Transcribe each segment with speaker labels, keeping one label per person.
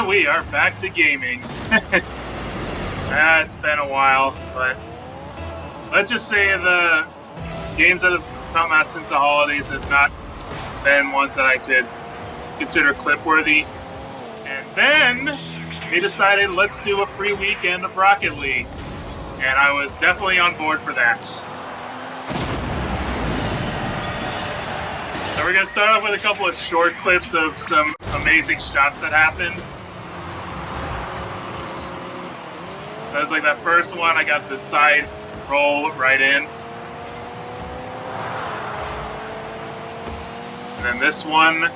Speaker 1: And we are back to gaming. It's been a while, but let's just say the games that have come out since the holidays have not been ones that I could consider clip-worthy. And then they decided, let's do a free weekend of Rocket League. And I was definitely on board for that. So we're going to start off with a couple of short clips of some amazing shots that happened. That was like that first one, I got the side roll right in. And then this one. The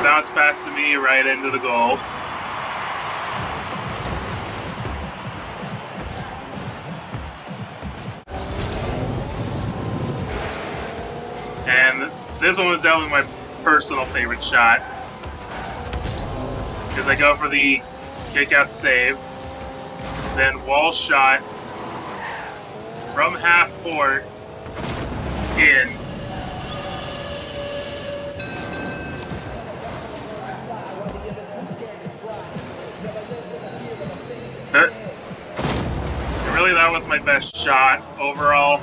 Speaker 1: bounce pass to me right into the goal. And this one was definitely my personal favorite shot. Because I go for the kick out save. Then wall shot from half court in. Really, that was my best shot overall.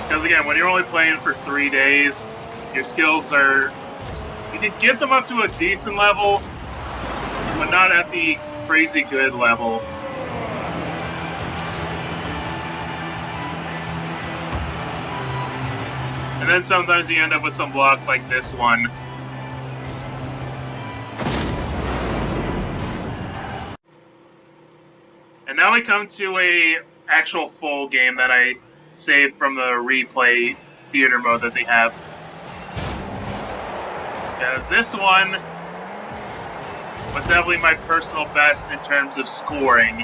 Speaker 1: Because again, when you're only playing for 3 days, your skills are... You can get them up to a decent level, but not at the crazy good level. And then sometimes you end up with some block like this one. And now we come to a actual full game that I saved from the replay theater mode that they have. Because this one was definitely my personal best in terms of scoring.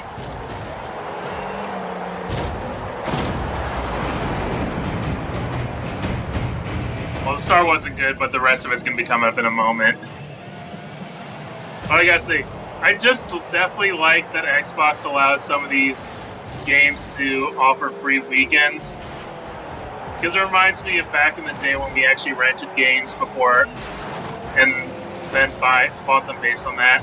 Speaker 1: Well, the start wasn't good, but the rest of it's going to be coming up in a moment. What I gotta say, I just definitely like that Xbox allows some of these games to offer free weekends. Because it reminds me of back in the day when we actually rented games before and then bought them based on that.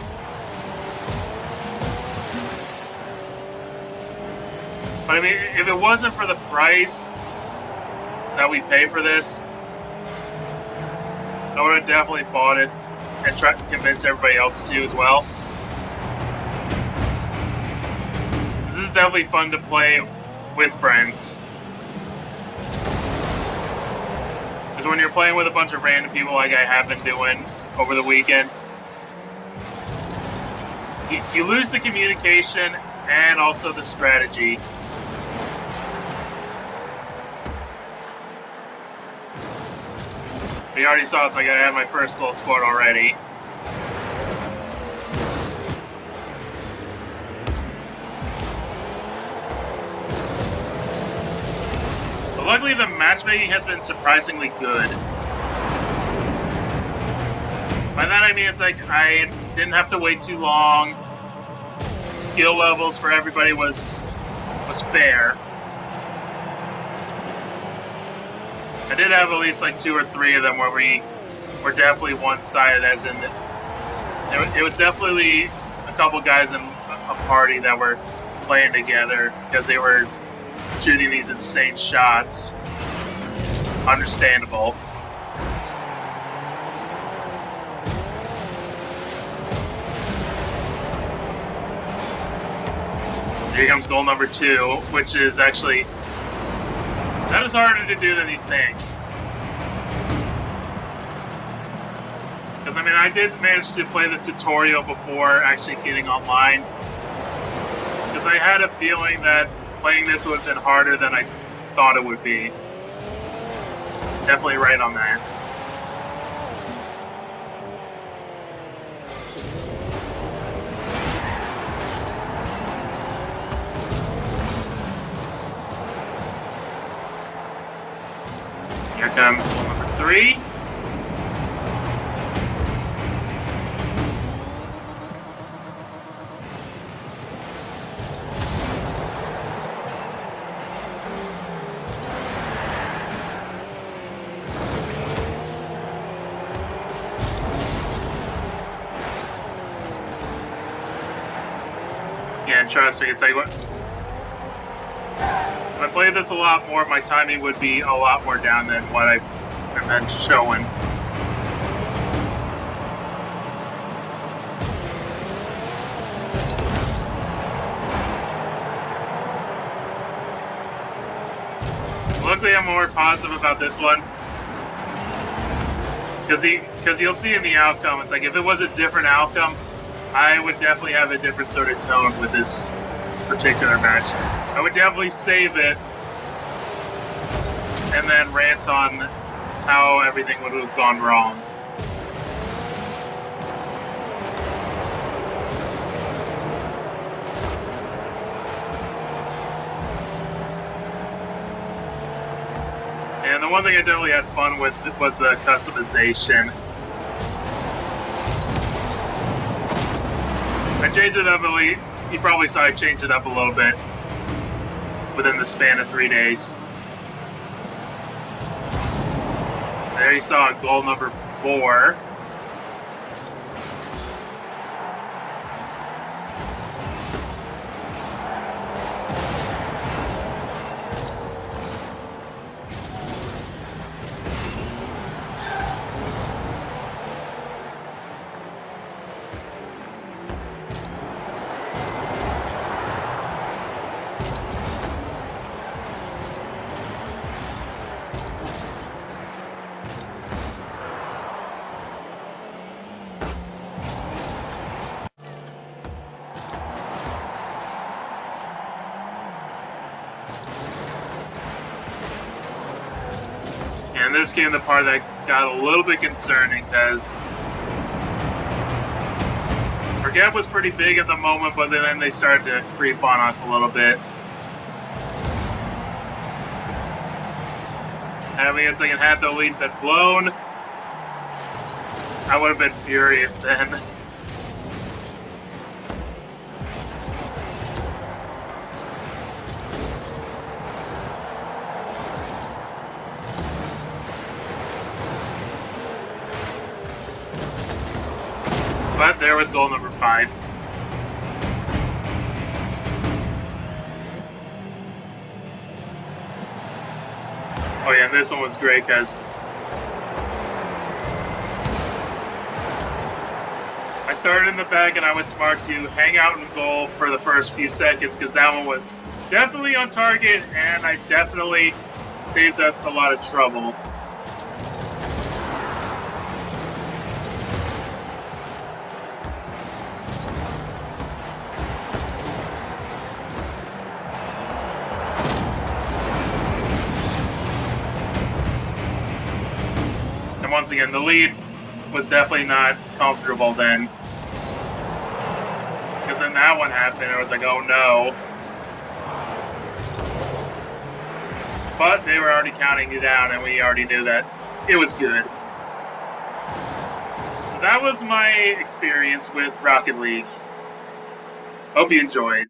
Speaker 1: But I mean, if it wasn't for the price that we pay for this, I would have definitely bought it and tried to convince everybody else to as well. This is definitely fun to play with friends. Because when you're playing with a bunch of random people like I have been doing over the weekend, you lose the communication and also the strategy. You already saw it's like I had my first goal scored already. But luckily the matchmaking has been surprisingly good. By that I mean it's like I didn't have to wait too long. Skill levels for everybody was fair. I did have at least like 2 or 3 of them where we were definitely one-sided, as in it was definitely a couple guys in a party that were playing together because they were shooting these insane shots. Understandable. Here comes goal number 2, which is actually... That is harder to do than you think. Because, I mean, I did manage to play the tutorial before actually getting online. Because I had a feeling that playing this would have been harder than I thought it would be. Definitely right on that. Here comes goal number 3. And trust me, it's like, if I played this a lot more, my timing would be a lot more down than what I've been showing. Luckily, I'm more positive about this one. Because you'll see in the outcome, it's like if it was a different outcome, I would definitely have a different sort of tone with this particular match. I would definitely save it and then rant on how everything would have gone wrong. And the one thing I definitely had fun with was the customization. I changed it up you probably saw I changed it up a little bit within the span of 3 days. There you saw goal number 4. And this came the part that got a little bit concerning because our gap was pretty big at the moment, but then they started to creep on us a little bit. I mean, it's like it had the lead been blown, I would have been furious then. But there was goal number 5. Oh yeah, and this one was great because I started in the back and I was smart to hang out in goal for the first few seconds because that one was definitely on target and I definitely saved us a lot of trouble. Once again, the lead was definitely not comfortable then. Because then that one happened, I was like, oh no. But they were already counting it down, and we already knew that it was good. So that was my experience with Rocket League. Hope you enjoyed.